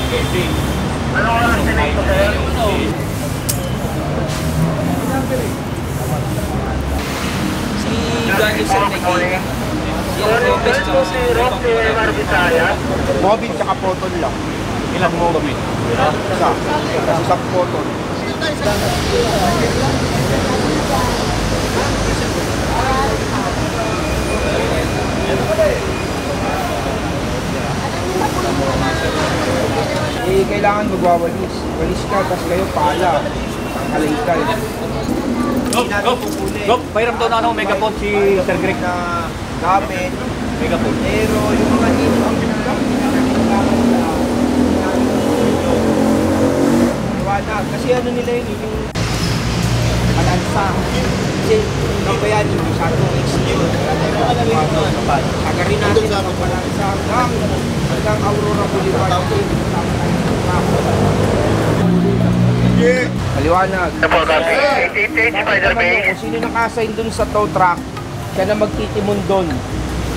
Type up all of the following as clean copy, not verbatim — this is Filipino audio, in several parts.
Ano ang estimate ko, sir? Si Gagi Sir Niki. Yung best ko si Rocky Marbitaya. Mobile tsaka photon lang. Ilang mobile? Isa. Kasi sa photon. Eh, kailangan magwawalis. Walis ka, tapos kayo pala. Kalaykan. Go! Pairam daw na ano, megaphone si Sir Greg. Na gamit. Megaphone. Pero yung mga dito, ang liwanag. Kasi ano nila yun, yung balansa. Kasi kabayan yung masyadong execute. Agarin natin ang balansa hanggang Aurora Boulevard. Maliwanag. Spider Base. Kung sino naka-assign dun sa tow truck, siya na magtitimon dun.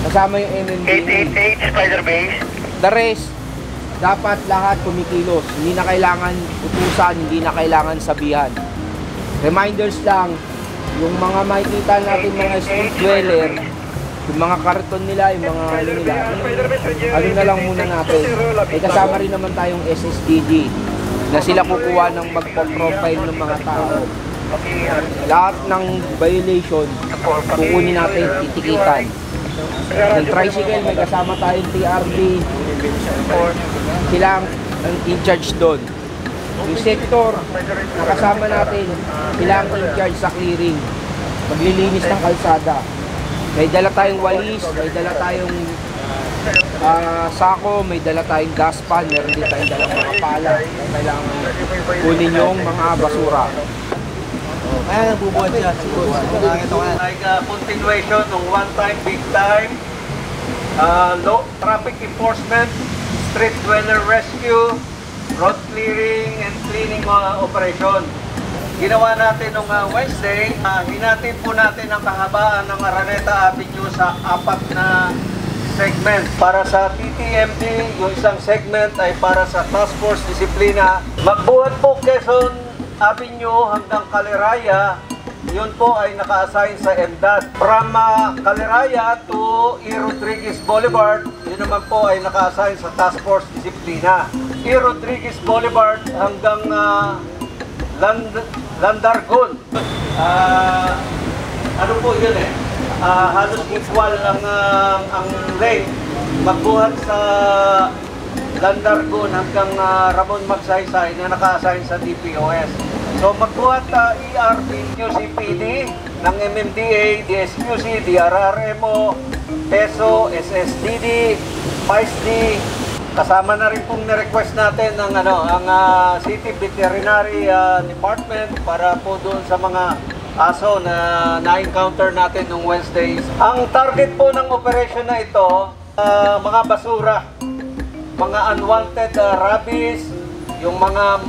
Kasama yung MMDA. 888 Spider Base. The rest, dapat lahat kumikilos. Hindi na kailangan utusan, hindi na kailangan sabihan. Reminders lang, yung mga makikita natin mga street dweller, yung mga karton nila, yung mga ano nila, ano na lang muna natin. May kasama rin naman tayong SSDG na sila kukuha ng magpo-profile ng mga tao. Lahat ng violation, kukunin natin, titikitan. Ng tricycle, may kasama tayong TRD. Sila ang in-charge doon. Yung sector, nakasama natin, sila ang in-charge sa clearing. Maglilinis ng kalsada. May dala tayong walis, may dala tayong sako, may dala tayong gas pan, meron din tayong dalang mga pala. Kailangan kunin yung mga basura. Kaya nagbubuhat siya. Like continuation ng one time, big time, low traffic enforcement, street dweller rescue, road clearing and cleaning operation. Ginawa natin nung Wednesday, hinatid po natin ang kahabaan ng Araneta Avenue sa 4 na segment. Para sa TTMD, yung isang segment ay para sa Task Force Disiplina. Magbuhat po Quezon Avenue hanggang Caliraya, yun po ay naka-assign sa MDAT. From Caliraya to E. Rodriguez Boulevard, yun naman po ay naka-assign sa Task Force Disiplina. E. Rodriguez Boulevard hanggang Landargon. Ano po yun eh? Halos equal ang lane. Magbuhat sa Landargon hanggang Ramon Magsaysay na naka-assign sa DPOS. So magbuhat ERP, QCPD ng MMDA, DSQC, DRRMO, PESO, SSDD, PISD. Kasama na rin pong ni-request natin ang City Veterinary Department para po doon sa mga aso na na-encounter natin nung Wednesdays. Ang target po ng operation na ito, mga basura, mga unwanted rabies, yung mga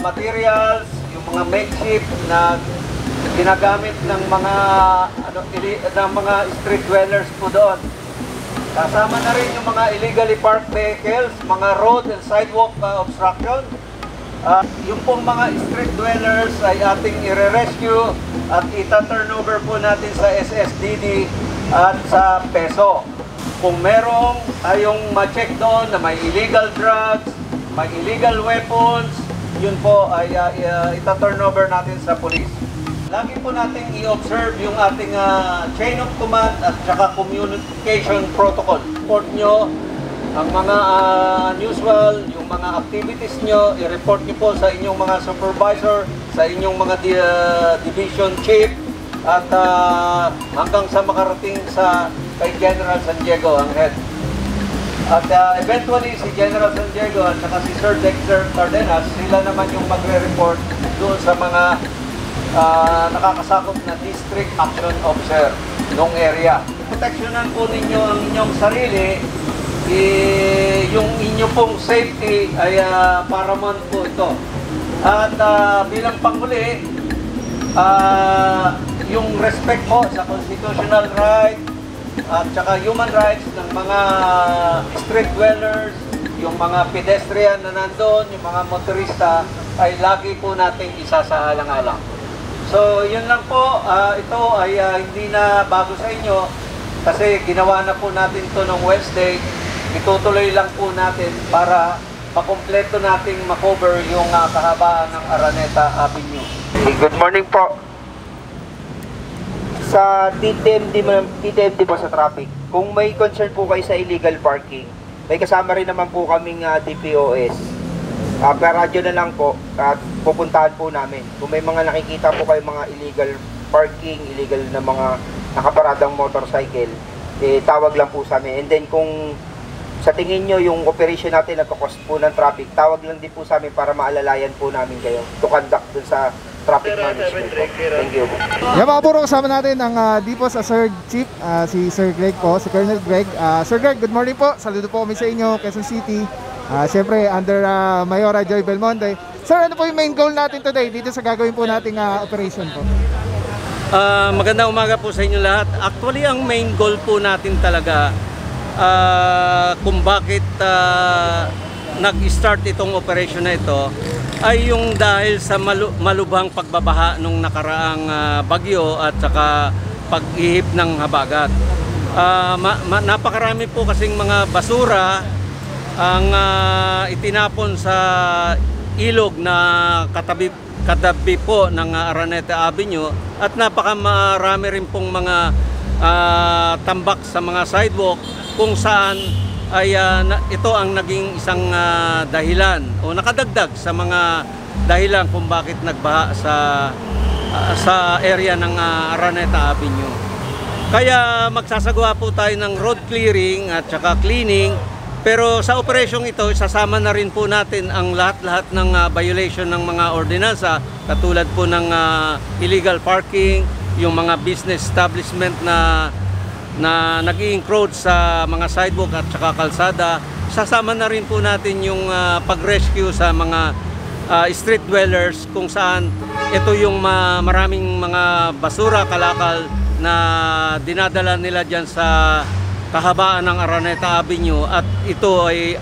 materials, yung mga makeshift na ginagamit ng mga street dwellers po doon. Kasama na rin yung mga illegally parked vehicles, mga road and sidewalk obstruction. Yung pong mga street dwellers ay ating i-rescue at ita-turnover po natin sa SSDD at sa PESO. Kung merong tayong ma-check doon na may illegal drugs, may illegal weapons, yun po ay ita-turnover natin sa police. Lagi po natin i-observe yung ating chain of command at saka communication protocol. Report nyo ang mga unusual, yung mga activities nyo, i-report nyo po sa inyong mga supervisor, sa inyong mga division chief, at hanggang sa makarating sa kay General San Diego, ang head. At eventually, si General San Diego at saka si Sir Dexter Cardenas, sila naman yung magre-report doon sa mga nakakasakop na District Action Officer ng area. Proteksyonan po ninyo ang inyong sarili, yung inyo pong safety ay paramount po ito. At bilang panghuli, yung respect po sa constitutional right at saka human rights ng mga street dwellers, yung mga pedestrian na nandun, yung mga motorista, ay lagi po nating isasaalang-alang. So, yun lang po. Ito ay hindi na bago sa inyo kasi ginawa na po natin to nung Wednesday. Itutuloy lang po natin para makumpleto nating makover yung kahabaan ng Araneta Avenue. Good morning po. Sa TTMD po sa traffic, kung may concern po kayo sa illegal parking, may kasama rin naman po kaming DPOS. Per-radyo na lang po at pupuntahan po namin. Kung may mga nakikita po kayo mga illegal parking, illegal na mga nakaparadang motorcycle, tawag lang po sa amin. And then kung sa tingin nyo yung operation natin nagkakos po ng traffic, tawag lang din po sa amin para maalalayan po namin kayo to conduct dun sa traffic management po. Thank you. Yan mga puro, kasama natin ang DPOS Third Chief, si Sir Greg po, si Colonel Greg. Sir Greg, good morning po. Saludo po kami sa inyo, Quezon City. Siyempre, under Mayora Joy Belmonte. Sir, ano po yung main goal natin today dito sa gagawin po nating operation po? Magandang umaga po sa inyo lahat. Actually, ang main goal po natin talaga kung bakit nag-start itong operation na ito ay yung dahil sa malubhang pagbabaha nung nakaraang bagyo at saka pag-ihip ng habagat. Napakarami po kasing mga basura ang itinapon sa ilog na katabi po ng Araneta Avenue at napakamarami rin pong mga tambak sa mga sidewalk kung saan ay ito ang naging isang dahilan o nakadagdag sa mga dahilan kung bakit nagbaha sa area ng Araneta Avenue. Kaya magsasagawa po tayo ng road clearing at saka cleaning. Pero sa operasyong ito, sasama na rin po natin ang lahat-lahat ng violation ng mga ordinansa, katulad po ng illegal parking, yung mga business establishment na nag-i-encroach sa mga sidewalk at saka kalsada. Sasama na rin po natin yung pag-rescue sa mga street dwellers kung saan ito yung maraming mga basura, kalakal na dinadala nila dyan sa kahabaan ng Araneta Avenue at ito ay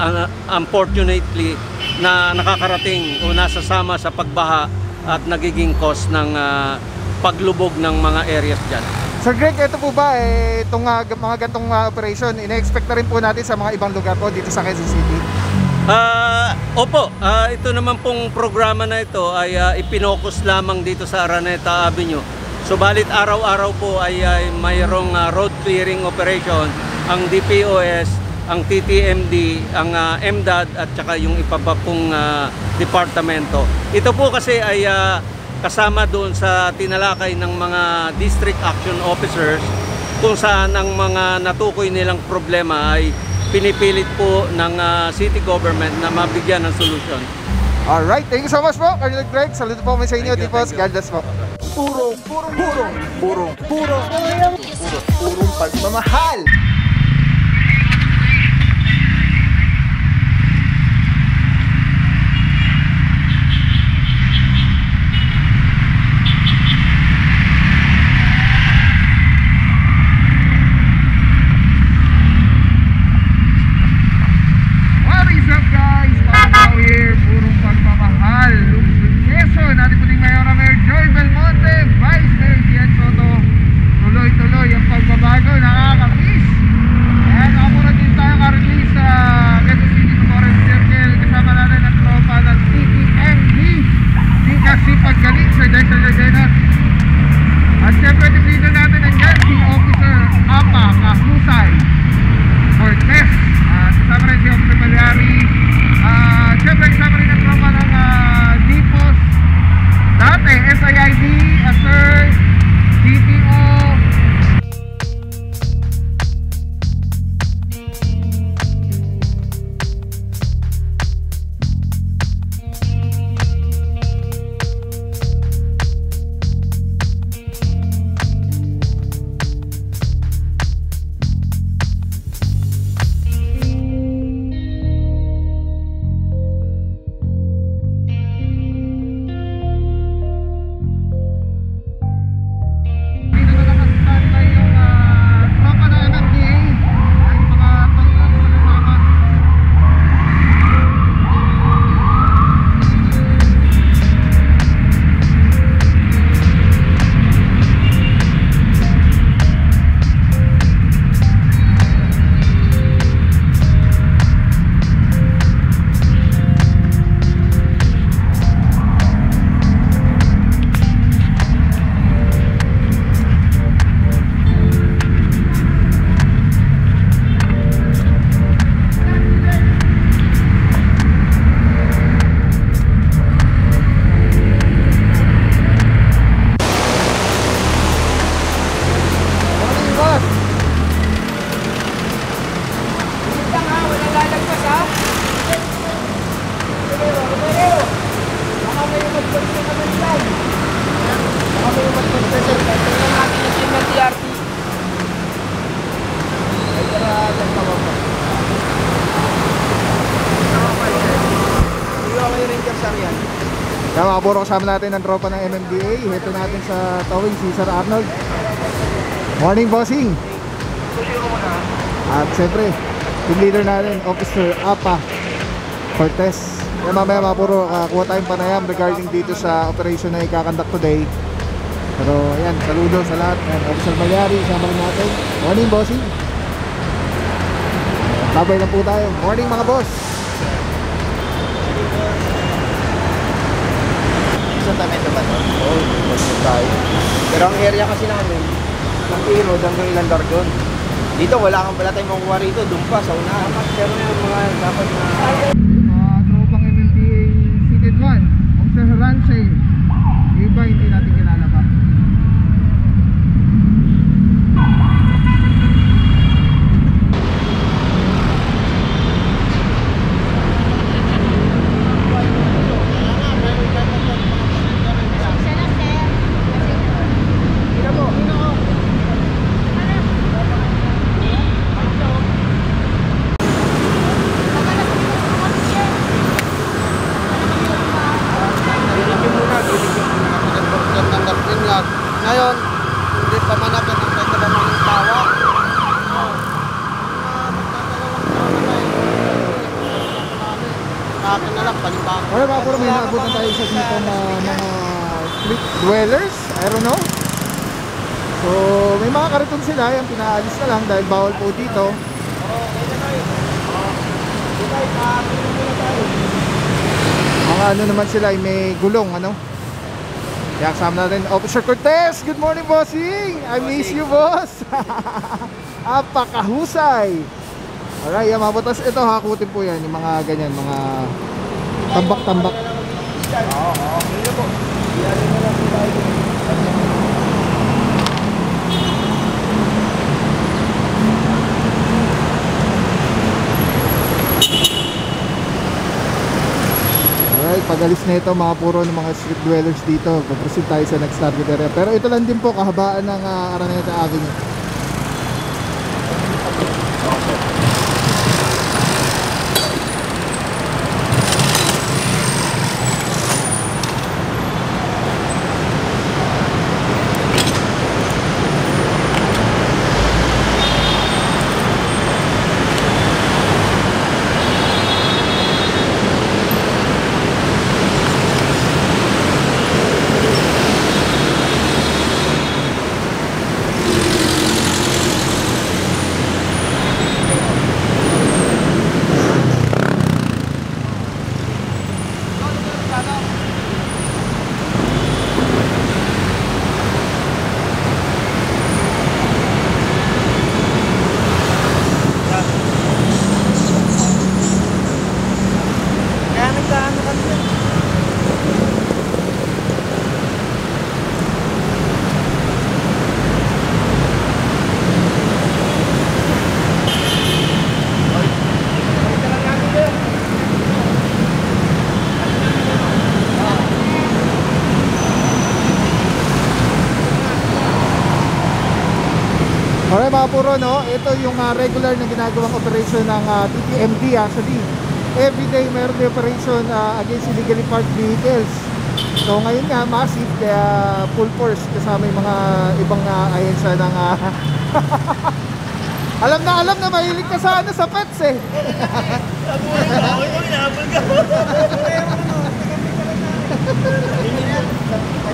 unfortunately na nakakarating o nasasama sa pagbaha at nagiging cause ng paglubog ng mga areas dyan. Sir Greg, ito po ba itong mga gantong operation, ina-expect na rin po natin sa mga ibang lugar po dito sa Quezon City? Opo, ito naman pong programa na ito ay ipinokus lamang dito sa Araneta Avenue. Subalit araw-araw po ay mayroong road clearing operation ang DPOS, ang TTMD, ang MDAD at saka yung iba pa pong departamento. Ito po kasi ay kasama doon sa tinalakay ng mga district action officers kung saan ang mga natukoy nilang problema ay pinipilit po ng city government na mabigyan ng solusyon. Alright, thank you so much po, Colonel Greg. Saludo po kami sa inyo, DPOS. God bless po. Purong pagmamahal. What is up guys? Pagmamahal here, purong pagmamahal. Quezon, natin po ding Mayor Joy Belmonte, Vice Mayor Gian Soto. Tuloy-tuloy ang pagbabago, nakaka-miss. Kaya mga puro, kasama natin ang tropa ng MMDA. Heto natin sa towing, si Sir Arnold. Morning, bossing. At siyempre, team leader natin, Officer Apa Cortez. Kaya mamaya mga puro, kuha tayong panayam regarding dito sa operation na ikakandak today. Pero ayan, saludo sa lahat. Ayan, Officer Malyari, kasama rin natin. Morning, bossing. Tabay lang po tayo. Morning mga boss. Sa Tamento ba to? Oo, magpunta tayo. Pero ang area kasi namin, ng Irod hanggang Ilandar doon. Dito wala tayong makuha rito, doon pa sa unahan. Pero yung mga dapat na... Tropang MMDA Seated 1, Officer Ranchay. Iba hindi natin kilala pa. Ngayon, hindi pa managan ang kahit na ba mga tawa. Akin na lang, panibago. Wala ba puro may naabutan tayo sa dito na mga street dwellers? I don't know. So, may mga kariton sila, yung pinaalis na lang dahil bawal po dito. Mga ano naman sila, may gulong, ano? Kaya kasama natin, Officer Cortez. Good morning, bossing. I miss you, boss. Apakahusay. Alright, yan mga botas. Ito, hakutin po yan, yung mga ganyan, mga tambak-tambak. Alright, pag-alis na ito, mga puro ng mga street dwellers dito. Proceed tayo sa next target area. Pero ito lang din po, kahabaan ng Araneta Avenue. Alright mga puro, no? Ito yung regular na ginagawang operation ng TPMD. Actually, everyday mayroon yung operation against illegally parked vehicles. So ngayon nga, massive, kaya full force kasama yung mga ibang ahensya ng alam na mahilig ka sa ano, sa pets eh.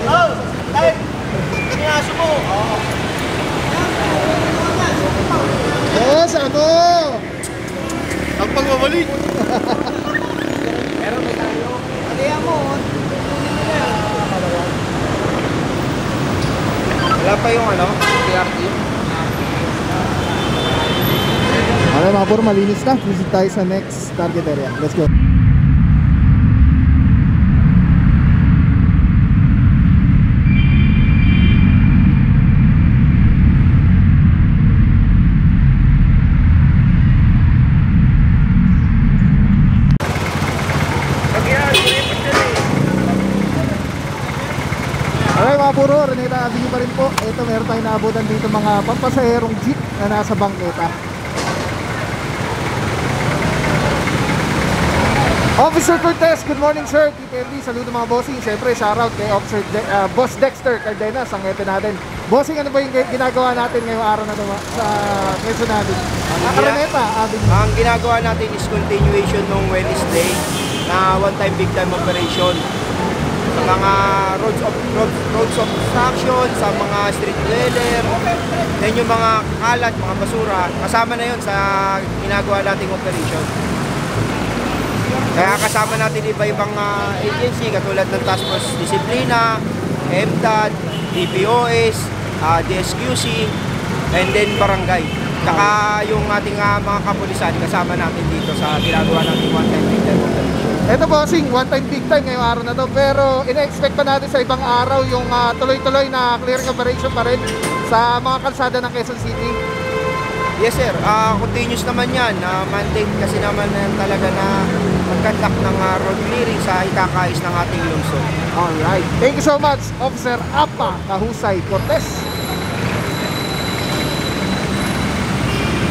Oh, ay, pinaso mo. Yes, ano? Ang pagmamali. Pero may tayo. Aliya mo. Wala pa yung ano, PRT. Alright mga puro, malinis na. Visit tayo sa next target area. Let's go. Alright mga puro, Araneta Avenue pa rin po. Ito, meron tayong naabutan dito mga pampasaherong jeep na nasa bangketa. Officer Cortez, good morning sir. TPLD, saludo mga bossing. Siyempre, shoutout kay Officer Boss Dexter Cardenas, ang epe natin. Bossing, ano ba yung ginagawa natin ngayong araw na ito sa Quezon natin? Araneta, Avenue. Ang ginagawa natin is continuation nung Wednesday na one-time big-time operation. Sa mga roads of obstruction, sa mga street dweller, then yung mga kalat, mga basura, kasama na yun sa ginagawa nating operation. Kaya kasama natin iba-ibang agency katulad ng Task Force Disiplina, MDAD, DPOS, DSQC, and then Barangay. Saka yung ating mga kapulisan kasama natin dito sa ginagawa nating one-time big-time operation. Ito bossing, one time big time ngayong araw na to. Pero ina-expect pa natin sa ibang araw yung tuloy-tuloy na clearing operation pa rin sa mga kalsada ng Quezon City. Yes sir, continuous naman yan. Mandate kasi naman yan talaga na mag-conduct ng road clearing sa ikakais ng ating lungsod. Alright, thank you so much Officer Apa Kahusay Cortez.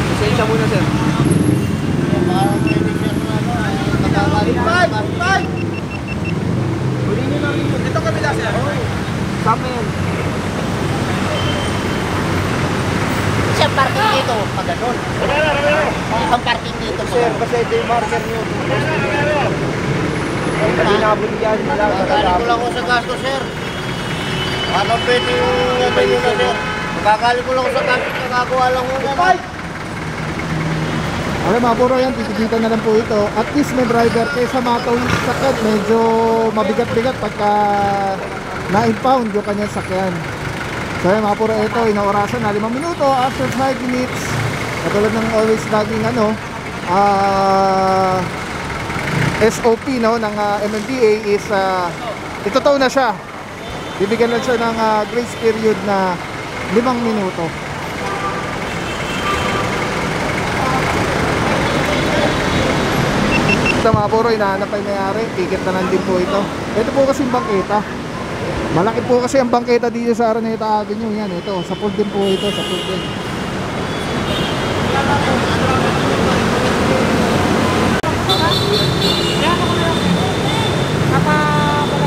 Pasensya muna sir. Ito kabila sir. Sama yan. Siya parking dito, pag ganun. Ang parking dito, Sir, kasi ito yung marker nyo. Malinabot yan. Magagaling ko lang ako sa gasto, sir. Ano pwede yung ano yun na, sir? Magagaling ko lang ako sa gasto, nagagawa lang ko na. Okay mga puro yan, titigitan na lang po ito. At least may driver kaysa matawid sa sakyan. Medyo mabigat-bigat pagka na-impound yung kanyang sakyan. So yan mga puro, ito inaorasan na 5 minuto after 5 minutes. Katulad ng always laging SOP no, ng MMDA is itutaw na siya. Bibigyan lang siya ng grace period na 5 minuto. Ito mga puro, inahanap ay mayari. Ticket na lang din po ito. Ito po kasi yung bangketa. Malaki po kasi ang bangketa dito sa Araneta Avenue. Yan, ito. Sa pool din po ito. Sa pool din.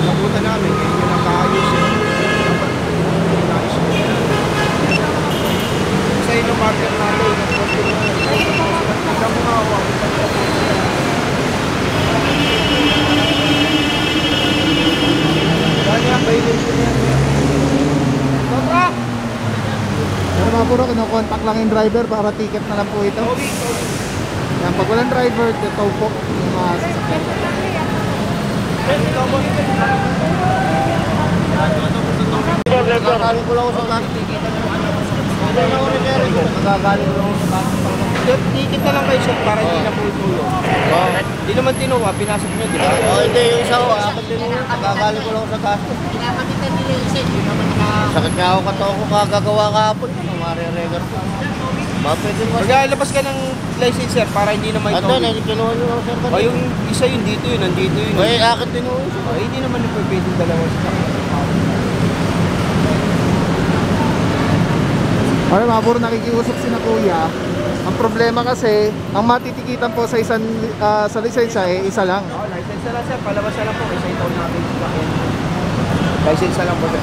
Napunta namin. Yung nakaayos yun. Sa inyo marker natin. Tignan mo nga ako. Dali ang violation yan. Stop! Pero mga puro, kinokontak lang yung driver para ticket na lang po ito. Yan, pag walang driver, tow po yung mga sasakyan. Magagaling ko lang ako sa gasto. Magagaling ko rin, sir. Magagaling ko lang ako sa gasto. Ticket na lang kayo sir para hindi na po itulong. Hindi naman tinuwa, pinasok nyo, di ba? Hindi, yung isa ko, apat din mo. Magagaling ko lang ako sa gasto. Pinakamitan nila yung isa. Sakit nga ako kato ko kagagawa kahapon. Mariregar ko. Pwede mo. Maglalabas ka ng license sir para hindi na may Ando, kinuha nyo ako, sir. O yung isa yun dito yun, nandito yun. Ay, akit din mo. Ay, hindi naman pwede yung dalawa sa Okay mga puro, nakikiusap si na kuya. Ang problema kasi, ang matitikitan po sa isang sa lisensya isa lang. license na lang sir, palabas na lang po. Isa itaw natin. License na lang po sir.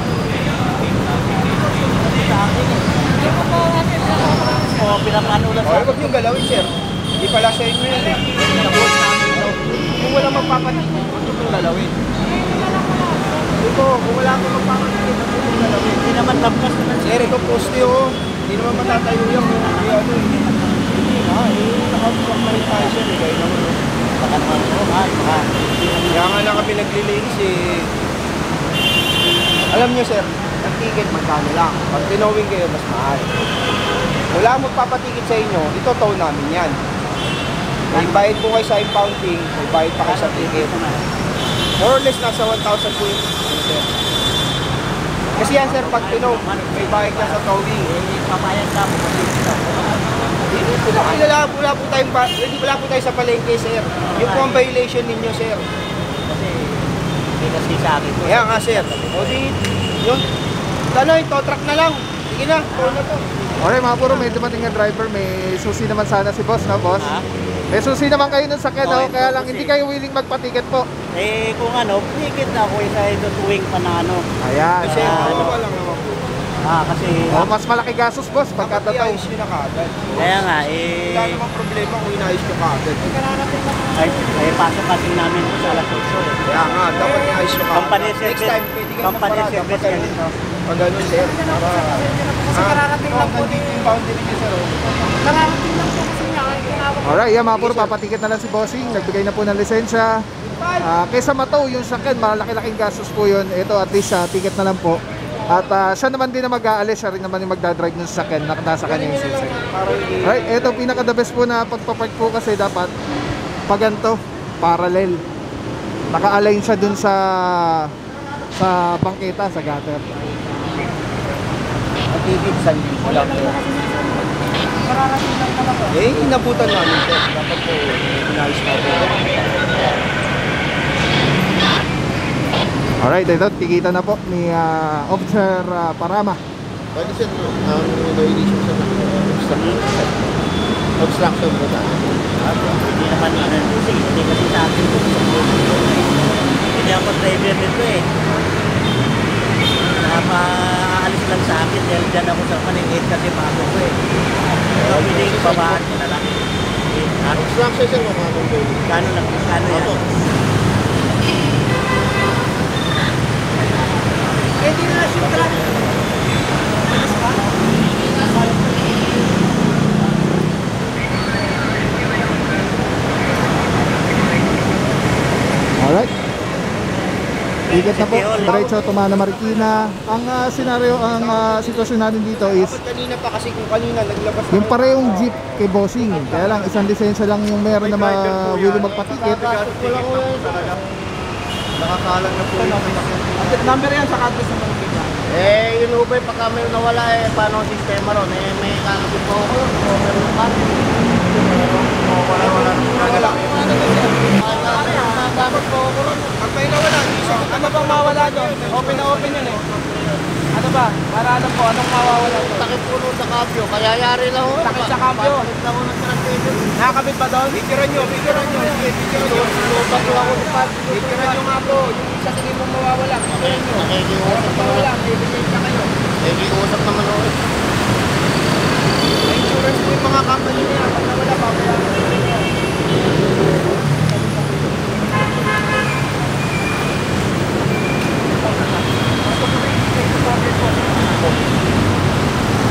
O, pinapano lang sa Huwag niyong galawin sir. Hindi pala sa inyo yun eh. Kung wala magpapatikot, huwag niyong galawin. Ito, kung wala akong magpapatikot, huwag niyong galawin. Hindi naman lampas naman. Sir, ito poste oh. Hindi naman matatayo yan kung hindi ano eh. Nakapag na rin tayo sir eh. Kaya naman oh. Baka naman po, mahal. Kaya nga lang kami naglilinis eh. Alam nyo sir, ang ticket magkano lang. Pag tinowing kayo, mas mahal. Wala akong magpapatikit sa inyo, ito tow namin yan. May bayad po kayo sa impounding, may bayad pa kayo sa ticket. More or less nasa 1,000 po yung sir. Kasi yan sir, pag tinow, may bayad ka sa towing. Papayag na po. Wala po tayo sa palengke sir. Yun po ang violation ninyo sir. Kasi, hindi kasi sa akin po. Kaya nga sir. O di, yun. Ano, ito, truck na lang. Sige na, tow na to. Okay mga puro, may dumating na driver. May susi naman sana si boss na boss. Ha? May susi naman kayo nun sa Kedo, kaya lang hindi kayo willing magpatiket po. Eh, kung ano, ticket na ako isa ito tuwing panano. Ayan. Kasi, kasi, Oh, mas malaki gastos, boss, pagka tataw. kaya nga, eh, problema kung inaayos nyo kaagad. ay pasok kasi namin po sa alas 8 eh. Kaya nga, dapat inaayos nyo kaagad. Company service, company service ganito. Pag ganun, sir. Kasi kararating lang po dito yung boundary niya, sir. Kararating lang po kasi niya. Alright, yan mga puro, papatiket na lang si Bossing. Nagbigay na po ng lisensya. Kaysa mataw yung sakyan, malaki-laking gastos po yun. Ito at least ticket na lang po. At siya naman din na mag-aalis, siya rin naman yung magdadrive ng sakyan na nasa kanya yung sisig. Alright, ito pinaka the best po na pagpapark po kasi dapat paganto, parallel. Naka-align siya dun sa bangketa, sa gutter. Matibig sa libo lang po. Eh, inabutan namin po. Dapat po, inaayos na po. Alright, ito, tikita na po ni Officer Parama. Pwede sir, ang violation sa obstruction po tayo. Hindi naman hindi kasi sa akin po. Hindi ako driver nito eh. Nakapaalis lang sa akin dahil dyan ako sa paningit kasi bago ko eh. Ito piling babaan ko na lang. Obstruction sir, makakong po. Kano yan? Pwede na na siya truck. Alright. Ticket na po, diretso Tumana Marikina. Ang senaryo, ang sitwasyon natin dito is Kanina pa kasi kung kanina naglabas na. yung parehong jeep kay Bossing. Kaya lang, isang lisensya lang yung meron na willing magpatiket. Nakakalang na po. At number yan sa address ng Marikina. Eh, yun ubay, pagka may nawala eh, paano ang sistema ron? Eh, may kakabit po ako. Meron pa. Wala. Nagamit po ako ron. Pag may nawala, ano bang mawala nyo? Open na open yun eh. Ano ba? Para alam po, anong mawawala nyo? Takip po nun sa kabyo, kaya yari lang ako. Takip sa kabyo? Takip lang ako ng transmitter. Nakakabit ba doon? Picturean nyo. Picturean nyo nga po. Yung isa tingin mong mawawala. Picturean nyo. Nakikiusap pa Mawawala, bibigyan ka kayo. Nakikiusap naman ako. May insurance po yung mga company niya. Pag nawala, papayaran nyo.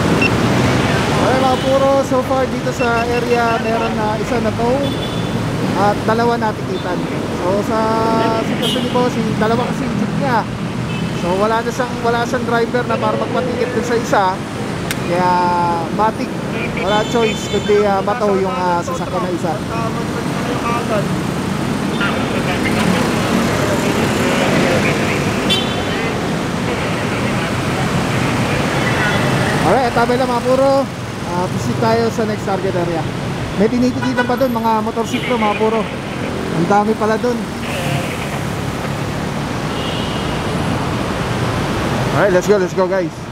Okay mga puro, so far dito sa area meron na isa na tow at dalawa natikitan. So sa sitwasyon ni Bossing, dalawa kasi yung jeep niya. So wala siyang driver na para magpatiket dun sa isa. Kaya matik, wala choice kundi mataw yung sasakyan na isa. Alright, tabi lang mga puro. Visit tayo sa next target area. May tinitikitan pa doon mga motorsiklo mga puro. Ang dami pala doon. Alright, let's go guys.